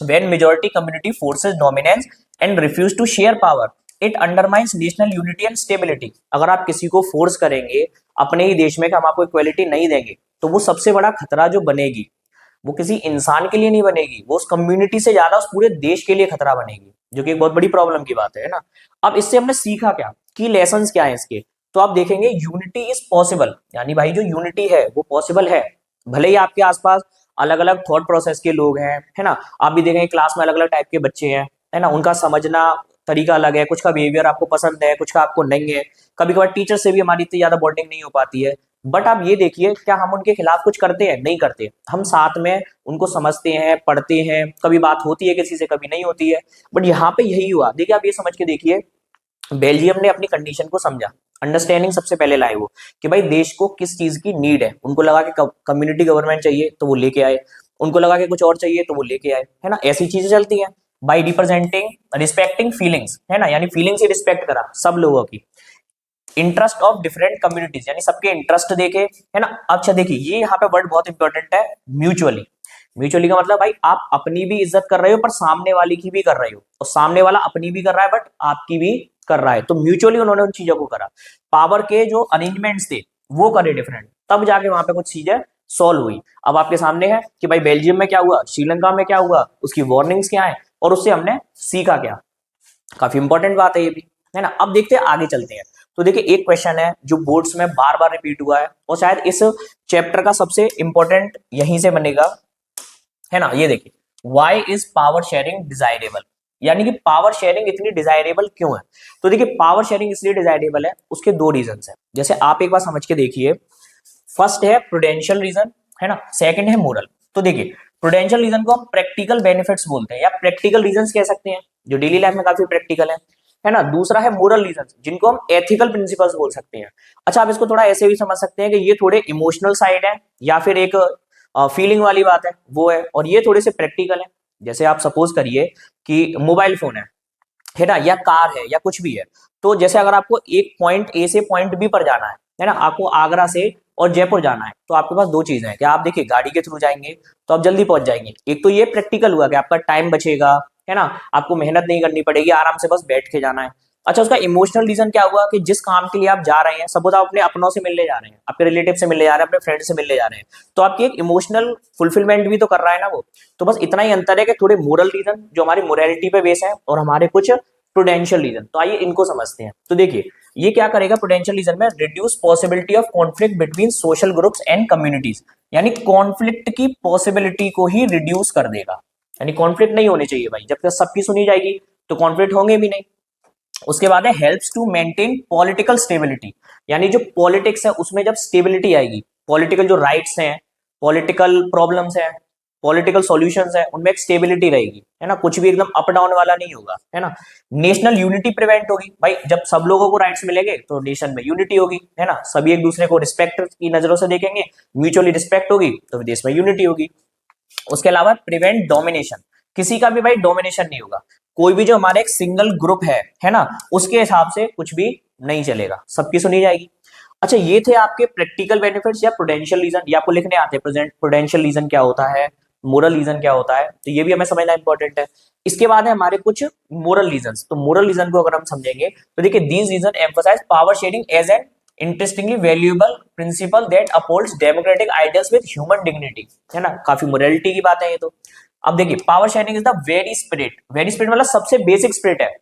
when majority community forces dominance and refuse to share power, it undermines national unity and stability। अगर आप किसी को फोर्स करेंगे अपने ही देश में कि हम आपको इक्वलिटी नहीं देंगे, तो वो सबसे बड़ा खतरा जो बनेगी वो किसी इंसान के लिए नहीं बनेगी, वो उस कम्युनिटी से ज्यादा उस पूरे देश के लिए खतरा बनेगी, जो कि एक बहुत बड़ी प्रॉब्लम की बात है ना। अब इससे हमने सीखा क्या, की लेसन्स क्या है इसके, तो आप देखेंगे यूनिटी इज पॉसिबल, यानी भाई जो यूनिटी है वो पॉसिबल है, भले ही आपके आसपास अलग अलग थॉट प्रोसेस के लोग हैं, है ना, आप भी देखेंगे क्लास में अलग अलग टाइप के बच्चे हैं, है ना, उनका समझना तरीका अलग है, कुछ का बिहेवियर आपको पसंद है, कुछ का आपको नहीं है, कभी कभार टीचर से भी हमारी इतनी ज्यादा बॉन्डिंग नहीं हो पाती है, बट आप ये देखिए क्या हम उनके खिलाफ कुछ करते हैं, नहीं करते, हम साथ में उनको समझते हैं, पढ़ते हैं, कभी बात होती है किसी से, कभी नहीं होती है, बट यहाँ पे यही हुआ। देखिए आप ये समझ के देखिए, बेल्जियम ने अपनी कंडीशन को समझा, अंडरस्टैंडिंग सबसे पहले लाए वो, कि भाई देश को किस चीज की नीड है, उनको लगा कि कम्युनिटी गवर्नमेंट चाहिए तो वो लेके आए, उनको लगा कि कुछ और चाहिए तो वो लेके आए, है ना, ऐसी चीजें चलती हैं। बाई रिप्रेजेंटिंग रिस्पेक्टिंग फीलिंग्स, है ना, यानी फीलिंग्स ही रिस्पेक्ट करा सब लोगों की। इंटरेस्ट ऑफ डिफरेंट कम्युनिटीज, यानी सबके इंटरेस्ट देखे, है ना। अच्छा देखिए ये यहाँ पे वर्ड बहुत इंपॉर्टेंट है, म्यूचुअली। म्यूचुअली का मतलब भाई आप अपनी भी इज्जत कर रहे हो पर सामने वाले की भी कर रहे हो, और सामने वाला अपनी भी कर रहा है बट आपकी भी कर रहा है, तो म्यूचुअली उन्होंने उन चीजों को करा। पावर के जो अरेंजमेंट्स थे वो करे डिफरेंट, तब जाके वहां पे कुछ चीजें सॉल्व हुई। अब आपके सामने है कि भाई बेल्जियम में क्या हुआ, श्रीलंका में क्या हुआ, उसकी वार्निंग्स क्या है और उससे हमने सीखा क्या, काफी इंपॉर्टेंट बात है ये भी, है ना। अब देखते हैं आगे चलते हैं। तो देखिए एक क्वेश्चन है जो बोर्ड्स में बार बार रिपीट हुआ है और शायद इस चैप्टर का सबसे इंपॉर्टेंट यहीं से बनेगा, है ना। ये देखिए, why is power sharing desirable, यानी कि पावर शेयरिंग इतनी डिजायरेबल क्यों है। तो देखिए पावर शेयरिंग इसलिए डिजायरेबल है, उसके 2 रीजन है, जैसे आप एक बार समझ के देखिए। फर्स्ट है प्रूडेंशियल रीजन, है ना, सेकंड है मोरल। तो देखिए प्रूडेंशियल रीजन को हम प्रैक्टिकल बेनिफिट्स बोलते हैं या प्रैक्टिकल रीजन कह सकते हैं, जो डेली लाइफ में काफी प्रैक्टिकल है ना। दूसरा है मोरल रीजन, जिनको हम एथिकल प्रिंसिपल्स बोल सकते हैं। अच्छा आप इसको थोड़ा ऐसे भी समझ सकते हैं कि ये थोड़े इमोशनल साइड है या फिर एक फीलिंग वाली बात है वो है, और ये थोड़े से प्रैक्टिकल है। जैसे आप सपोज करिए कि मोबाइल फोन है ना, या कार है या कुछ भी है, तो जैसे अगर आपको एक पॉइंट ए से पॉइंट बी पर जाना है ना, आपको आगरा से और जयपुर जाना है, तो आपके पास 2 चीजें हैं कि आप देखिए गाड़ी के थ्रू जाएंगे तो आप जल्दी पहुंच जाएंगे, एक तो ये प्रैक्टिकल हुआ कि आपका टाइम बचेगा, है ना, आपको मेहनत नहीं करनी पड़ेगी, आराम से बस बैठ के जाना है। अच्छा उसका इमोशनल रीजन क्या हुआ कि जिस काम के लिए आप जा रहे हैं, सपोज आप अपने अपनों से मिलने जा रहे हैं, आपके रिलेटिव से मिलने जा रहे हैं, अपने फ्रेंड से मिलने जा रहे हैं, तो आपकी एक इमोशनल फुलफिलमेंट भी तो कर रहा है ना वो। तो बस इतना ही अंतर है कि थोड़े मोरल रीजन जो हमारी मोरालिटी पे बेस है और हमारे कुछ प्रूडेंशियल रीजन। तो आइए इनको समझते हैं। तो देखिए ये क्या करेगा प्रूडेंशियल रीजन में, reduce possibility of conflict between social groups and communities, यानी कॉन्फ्लिक्ट की पॉसिबिलिटी को ही रिड्यूस कर देगा, यानी कॉन्फ्लिक्ट नहीं होने चाहिए भाई, जब तक सबकी सुनी जाएगी तो कॉन्फ्लिक्ट होंगे भी नहीं। उसके बाद है helps to maintain political stability, यानी जो पॉलिटिक्स है उसमें जब स्टेबिलिटी आएगी, पॉलिटिकल जो राइट्स हैं, पॉलिटिकल प्रॉब्लम्स हैं, पॉलिटिकल सॉल्यूशंस है, उनमें एक स्टेबिलिटी रहेगी, है ना, कुछ भी एकदम अप डाउन वाला नहीं होगा, है ना। नेशनल यूनिटी प्रिवेंट होगी भाई, जब सब लोगों को राइट्स मिलेंगे तो नेशन में यूनिटी होगी, है ना, सभी एक दूसरे को रिस्पेक्ट की नजरों से देखेंगे, म्यूचुअली रिस्पेक्ट होगी तो देश में यूनिटी होगी। उसके अलावा प्रिवेंट डोमिनेशन, किसी का भी भाई डोमिनेशन नहीं होगा, कोई भी जो हमारे एक सिंगल ग्रुप है ना, उसके हिसाब से कुछ भी नहीं चलेगा, सबकी सुनी जाएगी। अच्छा ये थे आपके प्रैक्टिकल बेनिफिट्स या प्रूडेंशियल रीजन, ये आपको लिखने आते हैं प्रूडेंशियल रीजन क्या होता है, मोरल रीजन क्या होता है, तो ये भी हमें समझना इंपॉर्टेंट है। इसके बाद है हमारे कुछ मोरल रीजंस। तो मोरल रीजन को अगर हम समझेंगे तो देखिए, these reason emphasise power sharing as an interestingly valuable principle that upholds democratic ideals with human dignity, है ना, काफी मोरालिटी की बात है ये तो। अब देखिए, power sharing is the very spirit मतलब सबसे बेसिक स्पिरिट है।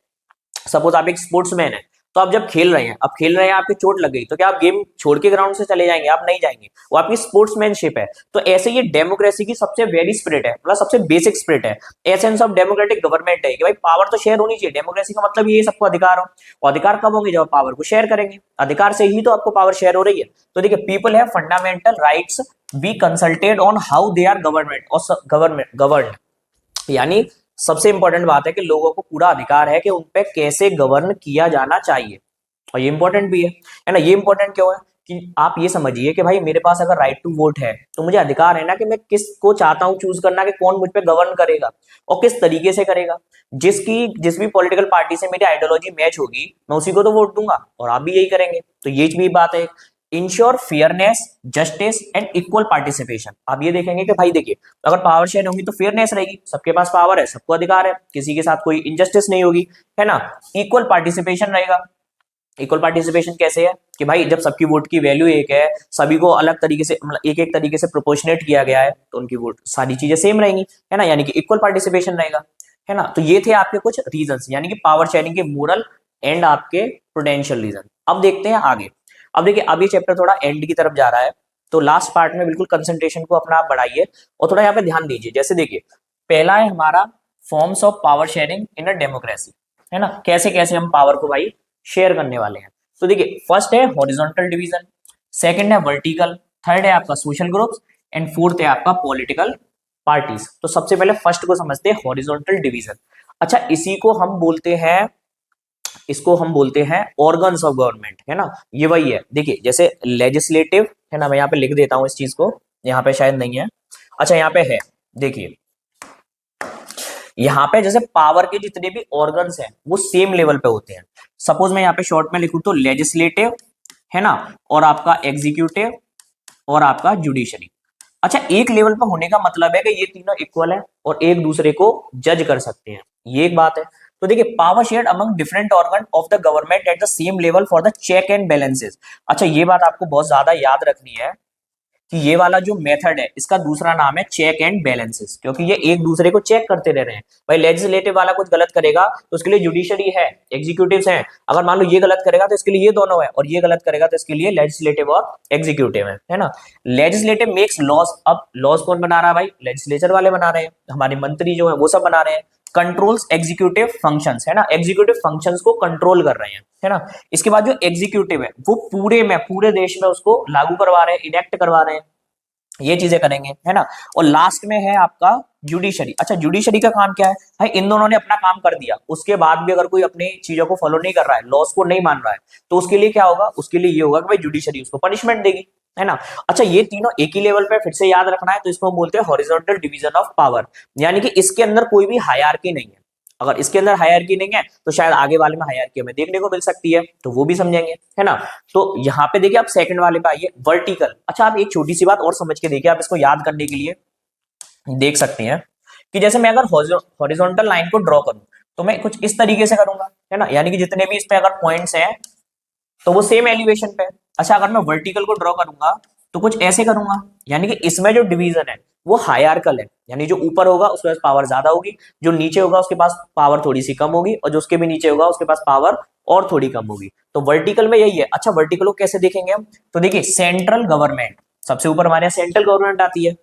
सपोज आप एक स्पोर्ट्समैन है, तो आप जब खेल रहे हैं, अब खेल रहे हैं, आपकी चोट लग गई, तो क्या आप गेम छोड़ के ग्राउंड से चले जाएंगे? आप नहीं जाएंगे, वो आपकी स्पोर्ट्समैनशिप है। तो ऐसे ये डेमोक्रेसी की सबसे वेरी स्पिरिट है, मतलब सबसे बेसिक स्पिरिट है, एसेंस ऑफ डेमोक्रेटिक गवर्नमेंट है कि भाई पावर तो शेयर होनी चाहिए। डेमोक्रेसी का मतलब ये सबको अधिकार हो, और अधिकार कब होंगे? जब पावर को शेयर करेंगे, अधिकार से ही तो आपको पावर शेयर हो रही है। तो देखिए, people have fundamental rights be consulted on how they are government और गवर्न, यानी सबसे इंपॉर्टेंट बात है कि लोगों को पूरा अधिकार है कि उन पे कैसे गवर्न किया जाना चाहिए, और ये इंपॉर्टेंट भी है ना। ये इंपॉर्टेंट क्यों है कि आप ये समझिए कि भाई मेरे पास अगर राइट टू वोट है, तो मुझे अधिकार है ना कि मैं किसको चाहता हूं चूज करना, कि कौन मुझ पे गवर्न करेगा और किस तरीके से करेगा। जिस भी पॉलिटिकल पार्टी से मेरी आइडियोलॉजी मैच होगी, मैं उसी को तो वोट दूंगा, और आप भी यही करेंगे। तो ये भी बात है। Ensure fairness, justice and equal participation. आप ये देखेंगे कि भाई देखिए, अगर पावर शेयर होगी तो फेयरनेस रहेगी, सबके पास पावर है, सबको अधिकार है, किसी के साथ कोई इनजस्टिस नहीं होगी, है ना। इक्वल पार्टिसिपेशन रहेगा। इक्वल पार्टिसिपेशन कैसे है कि भाई जब सबकी वोट की वैल्यू एक है, सभी को अलग तरीके से मतलब एक एक तरीके से प्रोपोर्शनेट किया गया है, तो उनकी वोट सारी चीजें सेम रहेंगी, है ना, यानी कि इक्वल पार्टिसिपेशन रहेगा, है ना। तो ये थे आपके कुछ रीजंस, यानी कि पावर शेयरिंग के मोरल एंड आपके प्रूडेंशियल रीजन। अब देखते हैं आगे। अब देखिए, अब ये चैप्टर थोड़ा एंड की तरफ जा रहा है, तो लास्ट पार्ट में बिल्कुल कंसंट्रेशन को अपना आप बढ़ाइए और थोड़ा यहाँ पे ध्यान दीजिए। जैसे देखिए, पहला है हमारा forms of power sharing in a democracy, है ना, कैसे कैसे हम पावर को भाई शेयर करने वाले हैं। तो देखिए, फर्स्ट है हॉरिजॉन्टल डिवीजन, सेकंड है वर्टिकल, थर्ड है आपका सोशल ग्रुप्स, एंड फोर्थ है आपका पॉलिटिकल पार्टीज। तो सबसे पहले फर्स्ट को समझते हैं, हॉरिजॉन्टल डिवीजन। अच्छा, इसको हम बोलते हैं ऑर्गन्स ऑफ गवर्नमेंट, है ना। ये वही है, देखिए जैसे लेजिस्लेटिव, है ना, मैं यहाँ पे लिख देता हूँ इस चीज को, यहाँ पे शायद नहीं है, अच्छा यहाँ पे है। देखिए, यहाँ पे जैसे पावर के जितने भी ऑर्गन्स हैं वो सेम लेवल पे होते हैं। सपोज मैं यहाँ पे शॉर्ट में लिखूं तो लेजिस्लेटिव, है ना, और आपका एग्जीक्यूटिव और आपका जुडिशरी। अच्छा, एक लेवल पर होने का मतलब है कि ये तीनों इक्वल है और एक दूसरे को जज कर सकते हैं, ये एक बात है। तो देखिए, power shared among different organ of the government at the same level for the check and balances. अच्छा, ये बात आपको बहुत ज्यादा याद रखनी है कि ये वाला जो मेथड है, इसका दूसरा नाम है चेक एंड बैलेंसेस, क्योंकि ये एक दूसरे को चेक करते रह रहे हैं। भाई लेजिस्लेटिव वाला कुछ गलत करेगा तो उसके लिए जुडिशरी है, एग्जीक्यूटिव्स हैं, अगर मान लो ये गलत करेगा तो इसके लिए ये दोनों है, और ये गलत करेगा तो इसके लिए लेजिस्लेटिव और एग्जीक्यूटिव है ना। Legislative makes laws. अब लॉज कौन बना रहा है भाई? लेजिस्लेचर वाले बना रहे हैं, हमारे मंत्री जो है वो सब बना रहे हैं। कंट्रोल्स एग्जीक्यूटिव फंक्शंस, है ना, एग्जीक्यूटिव फंक्शंस को कंट्रोल कर रहे हैं, है ना। इसके बाद जो एग्जीक्यूटिव है वो पूरे देश में उसको लागू करवा रहे हैं, इनेक्ट करवा रहे हैं, ये चीजें करेंगे, है ना। और लास्ट में है आपका जुडिशरी। अच्छा, जुडिशरी का काम क्या है भाई? इन दोनों ने अपना काम कर दिया, उसके बाद भी अगर कोई अपनी चीजों को फॉलो नहीं कर रहा है, लॉस को नहीं मान रहा है, तो उसके लिए क्या होगा? उसके लिए ये होगा कि भाई जुडिशरी उसको पनिशमेंट देगी, है ना। अच्छा, ये तीनों एक ही लेवल पे फिर से याद रखना है, तो इसको हम बोलते हैं हॉरिजॉन्टल डिवीजन ऑफ पावर, यानी कि इसके अंदर कोई भी हायरार्की नहीं है। अगर इसके अंदर हायरार्की नहीं है तो शायद आगे वाले में हायरार्की हमें देखने को मिल सकती है, तो वो भी समझेंगे, है ना। तो यहाँ पे देखिए, आप सेकंड वाले पे आइए, वर्टिकल। अच्छा, आप एक छोटी सी बात और समझ के देखिए, आप इसको याद करने के लिए देख सकते हैं कि जैसे मैं अगर हॉरिजॉन्टल लाइन को ड्रॉ करूं, तो मैं कुछ इस तरीके से करूंगा, है ना, यानी कि जितने भी इस पे अगर पॉइंट्स हैं तो वो सेम एलिवेशन पे है। अच्छा, अगर मैं वर्टिकल को ड्रॉ करूंगा तो कुछ ऐसे करूंगा, यानी कि इसमें जो डिवीजन है वो हायरार्कल है, यानी जो ऊपर होगा उसके पास पावर ज्यादा होगी, जो नीचे होगा उसके पास पावर थोड़ी सी कम होगी, और जो उसके भी नीचे होगा उसके पास पावर और थोड़ी कम होगी। तो वर्टिकल में यही है। अच्छा, वर्टिकल को कैसे देखेंगे हम? तो देखिए, सेंट्रल गवर्नमेंट सबसे ऊपर, हमारे यहाँ सेंट्रल गवर्नमेंट आती है।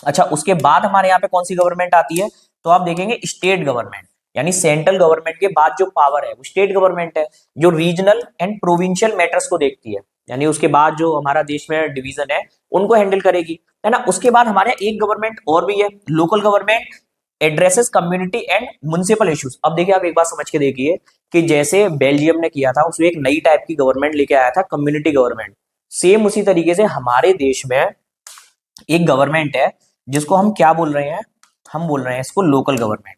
अच्छा, उसके बाद हमारे यहाँ पे कौन सी गवर्नमेंट आती है? तो आप देखेंगे स्टेट गवर्नमेंट, यानी सेंट्रल गवर्नमेंट के बाद जो पावर है वो स्टेट गवर्नमेंट है, जो रीजनल एंड प्रोविंशियल मैटर्स को देखती है, यानी उसके बाद जो हमारा देश में डिवीजन है उनको हैंडल करेगी, है ना। उसके बाद हमारे एक गवर्नमेंट और भी है, local government addresses community and municipal issues. अब देखिए, आप एक बात समझ के देखिए कि जैसे बेल्जियम ने किया था, उसमें एक नई टाइप की गवर्नमेंट लेके आया था, कम्युनिटी गवर्नमेंट। सेम उसी तरीके से हमारे देश में एक गवर्नमेंट है जिसको हम क्या बोल रहे हैं? हम बोल रहे हैं इसको लोकल गवर्नमेंट।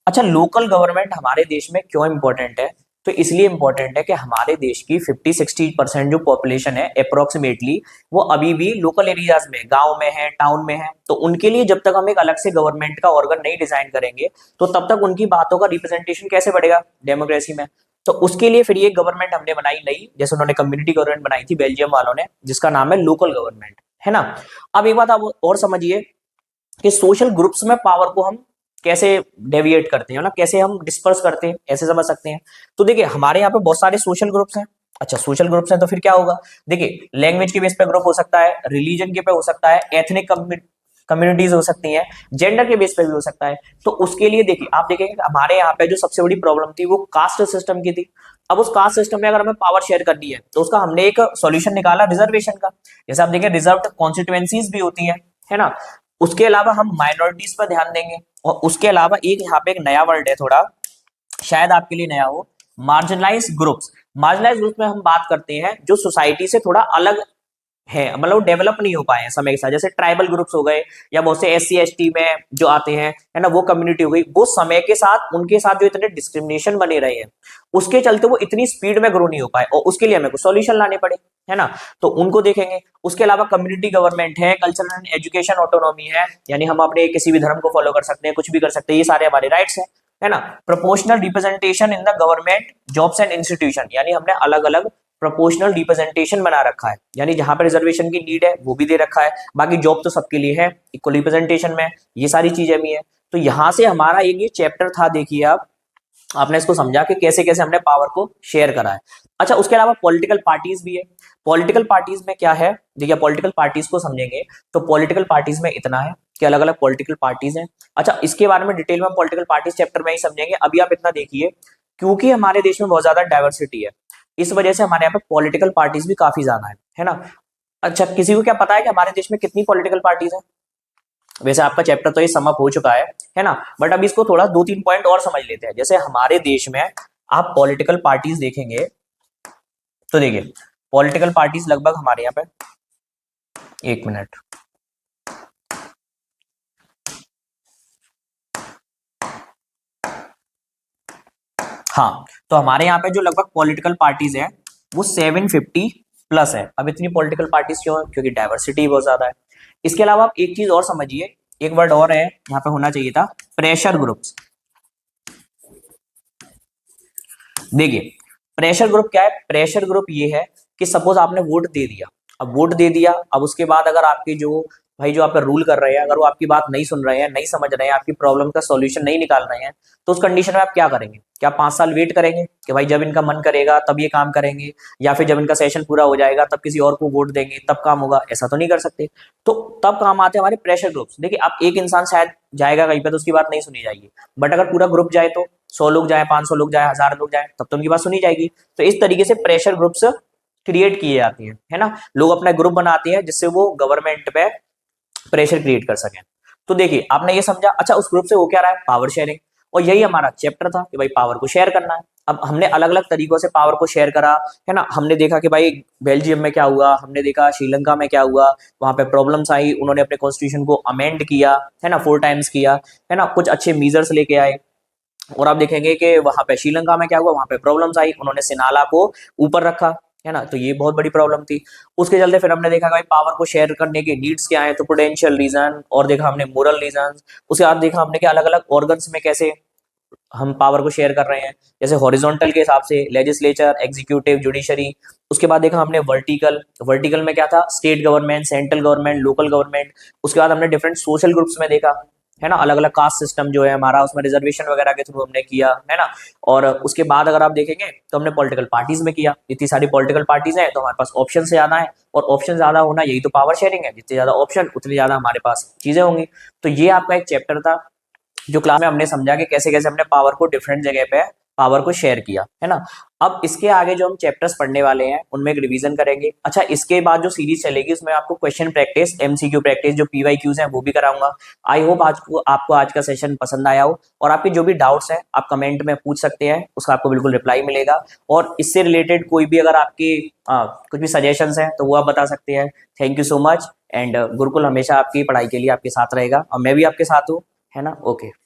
अच्छा, लोकल गवर्नमेंट हमारे देश में क्यों इंपॉर्टेंट है? तो इसलिए इंपॉर्टेंट है कि हमारे देश की 50-60% जो पॉपुलेशन है अप्रोक्सीमेटली, वो अभी भी लोकल एरियाज में, गांव में है, टाउन में है। तो उनके लिए जब तक हम एक अलग से गवर्नमेंट का ऑर्गन नहीं डिजाइन करेंगे, तो तब तक उनकी बातों का रिप्रेजेंटेशन कैसे बढ़ेगा डेमोक्रेसी में। तो उसके लिए फिर ये गवर्नमेंट हमने बनाई नई, जैसे उन्होंने कम्युनिटी गवर्नमेंट बनाई थी बेल्जियम वालों ने, जिसका नाम है लोकल गवर्नमेंट, है ना। अब एक बात आप और समझिए कि सोशल ग्रुप्स में पावर को हम कैसे डेविएट करते हैं ना, कैसे हम डिस्पर्स करते हैं, ऐसे समझ सकते हैं। तो देखिए हमारे यहाँ पे बहुत सारे सोशल ग्रुप्स हैं। अच्छा, सोशल ग्रुप्स हैं तो फिर क्या होगा, देखिए लैंग्वेज के बेस पे ग्रुप हो सकता है, रिलीजन के पे हो सकता है, एथनिक कम्युनिटीज हो सकती हैं, जेंडर के बेस पे भी हो सकता है। तो उसके लिए देखिए आप देखेंगे हमारे यहाँ पे जो सबसे बड़ी प्रॉब्लम थी वो कास्ट सिस्टम की थी। अब उस कास्ट सिस्टम में अगर हमें पावर शेयर करनी है तो उसका हमने एक सॉल्यूशन निकाला रिजर्वेशन का। जैसे आप देखें रिजर्व्ड कॉन्स्टिट्यूएंसीज भी होती है ना। उसके अलावा हम माइनॉरिटीज पर ध्यान देंगे, और उसके अलावा एक यहाँ पे एक नया वर्ड है, थोड़ा शायद आपके लिए नया हो, मार्जिनलाइज ग्रुप्स। मार्जिनलाइज ग्रुप्स में हम बात करते हैं जो सोसाइटी से थोड़ा अलग है, मतलब डेवलप नहीं हो पाए हैं समय के साथ, जैसे ट्राइबल ग्रुप्स हो गए, या बहुत से SC ST में जो आते हैं, है ना, वो कम्युनिटी हो गई। वो समय के साथ उनके साथ जो इतने डिस्क्रिमिनेशन बने रहे हैं, उसके चलते वो इतनी स्पीड में ग्रो नहीं हो पाए, और उसके लिए हमें कुछ सॉल्यूशन लाने पड़े, है ना। तो उनको देखेंगे। उसके अलावा कम्युनिटी गवर्नमेंट है, कल्चरल एंड एजुकेशन ऑटोनॉमी है, यानी हम अपने किसी भी धर्म को फॉलो कर सकते हैं, कुछ भी कर सकते हैं, ये सारे हमारे राइट्स हैं, है ना। Proportional representation in the government jobs and institution, यानी हमने अलग अलग प्रोपोर्शनल रिप्रेजेंटेशन बना रखा है, यानी जहां पर रिजर्वेशन की नीड है वो भी दे रखा है, बाकी जॉब तो सबके लिए है, इक्वल रिप्रेजेंटेशन में, ये सारी चीजें भी है। तो यहां से हमारा एक ये चैप्टर था, देखिए आप, आपने इसको समझा कि कैसे कैसे हमने पावर को शेयर करा है। अच्छा, उसके अलावा पॉलिटिकल पार्टीज भी है। पॉलिटिकल पार्टीज में क्या है, देखिए पॉलिटिकल पार्टीज को समझेंगे तो पॉलिटिकल पार्टीज में इतना है कि अलग अलग पॉलिटिकल पार्टीज हैं। अच्छा, इसके बारे में डिटेल में पॉलिटिकल पार्टीज चैप्टर में ही समझेंगे। अभी आप इतना देखिए, क्योंकि हमारे देश में बहुत ज्यादा डाइवर्सिटी है, इस वजह से हमारे यहाँ पे पॉलिटिकल पार्टीज भी काफी ज्यादा है ना। अच्छा, किसी को क्या पता है कि हमारे देश में कितनी पॉलिटिकल पार्टीज हैं? वैसे आपका चैप्टर तो ये समअप हो चुका है ना, बट अभी इसको थोड़ा 2-3 पॉइंट और समझ लेते हैं। जैसे हमारे देश में आप पॉलिटिकल पार्टीज देखेंगे तो देखिए पॉलिटिकल पार्टीज लगभग हमारे यहाँ पे, एक मिनट, हाँ, तो हमारे यहाँ पे जो लगभग पॉलिटिकल पार्टीज है वो 750 प्लस है। अब इतनी पॉलिटिकल पार्टीज क्यों है? क्योंकि डाइवर्सिटी बहुत ज्यादा है। इसके अलावा आप एक चीज और समझिए, एक वर्ड और है यहाँ पे होना चाहिए था, प्रेशर ग्रुप्स। देखिए प्रेशर ग्रुप क्या है? प्रेशर ग्रुप ये है कि सपोज आपने वोट दे दिया, अब वोट दे दिया, अब उसके बाद अगर आपके जो भाई जो आप पे रूल कर रहे हैं, अगर वो आपकी बात नहीं सुन रहे हैं, नहीं समझ रहे हैं, आपकी प्रॉब्लम का सॉल्यूशन नहीं निकाल रहे हैं, तो उस कंडीशन में आप क्या करेंगे? क्या 5 साल वेट करेंगे कि भाई जब इनका मन करेगा तब ये काम करेंगे, या फिर जब इनका सेशन पूरा हो जाएगा तब किसी और को वोट देंगे तब काम होगा? ऐसा तो नहीं कर सकते। तो तब काम आते हैं हमारे प्रेशर ग्रुप्स। देखिए आप एक इंसान शायद जाएगा कहीं पे तो उसकी बात नहीं सुनी जाएगी, बट अगर पूरा ग्रुप जाए तो 100 लोग जाए, 500 लोग जाए, 1000 लोग जाए, तब तो उनकी बात सुनी जाएगी। तो इस तरीके से प्रेशर ग्रुप्स क्रिएट किए जाते हैं, है ना। लोग अपना ग्रुप बनाते हैं जिससे वो गवर्नमेंट पे प्रेशर क्रिएट कर सकें। तो देखिए आपने ये समझा। अच्छा, उस ग्रुप से हो क्या रहा है? Power sharing. और यही हमारा चैप्टर था कि भाई पावर को शेयर करना है। अब हमने अलग अलग तरीकों से पावर को शेयर करा, है ना। हमने देखा कि भाई बेल्जियम में क्या हुआ, हमने देखा श्रीलंका में क्या हुआ, वहां पे प्रॉब्लम्स आई, उन्होंने अपने कॉन्स्टिट्यूशन को अमेंड किया, है ना, 4 टाइम्स किया, है ना, कुछ अच्छे मीजर्स लेके आए। और आप देखेंगे कि वहां पे श्रीलंका में क्या हुआ, वहां पे प्रॉब्लम्स आई, उन्होंने सिनाला को ऊपर रखा, है ना, तो ये बहुत बड़ी प्रॉब्लम थी। उसके चलते फिर हमने देखा कि भाई पावर को शेयर करने के नीड्स क्या है, तो प्रूडेंशियल रीजन, और देखा हमने मोरल रीजन। उसके बाद देखा हमने कि अलग अलग ऑर्गन्स में कैसे हम पावर को शेयर कर रहे हैं, जैसे हॉरिजॉन्टल के हिसाब से लेजिस्लेचर, एग्जीक्यूटिव, जुडिशरी। उसके बाद देखा हमने वर्टिकल, वर्टिकल में क्या था, state government, central government, local government. उसके बाद हमने डिफरेंट सोशल ग्रुप्स में देखा, है ना, अलग अलग कास्ट सिस्टम जो है हमारा, उसमें रिजर्वेशन वगैरह के थ्रू हमने किया, है ना। और उसके बाद अगर आप देखेंगे तो हमने पॉलिटिकल पार्टीज में किया। इतनी सारी पॉलिटिकल पार्टीज हैं तो हमारे पास ऑप्शन से ज्यादा है, और ऑप्शन ज्यादा होना यही तो पावर शेयरिंग है। जितने ज्यादा ऑप्शन उतनी ज्यादा हमारे पास चीजें होंगी। तो ये आपका एक चैप्टर था जो क्लास में हमने समझा कि कैसे कैसे हमने पावर को डिफरेंट जगह पे पावर को शेयर किया, है ना। अब इसके आगे जो हम चैप्टर्स पढ़ने वाले हैं उनमें एक रिवीजन करेंगे। अच्छा, इसके बाद जो सीरीज चलेगी उसमें आपको क्वेश्चन प्रैक्टिस, MCQ प्रैक्टिस, जो PYQs हैं वो भी कराऊंगा। आई होप आपको आज का सेशन पसंद आया हो, और आपके जो भी डाउट्स हैं आप कमेंट में पूछ सकते हैं, उसका आपको बिल्कुल रिप्लाई मिलेगा। और इससे रिलेटेड कोई भी अगर आपकी कुछ भी सजेशंस हैं तो वो आप बता सकते हैं। Thank you so much. And Gurukul हमेशा आपकी पढ़ाई के लिए आपके साथ रहेगा, और मैं भी आपके साथ हूँ, है ना। ओके।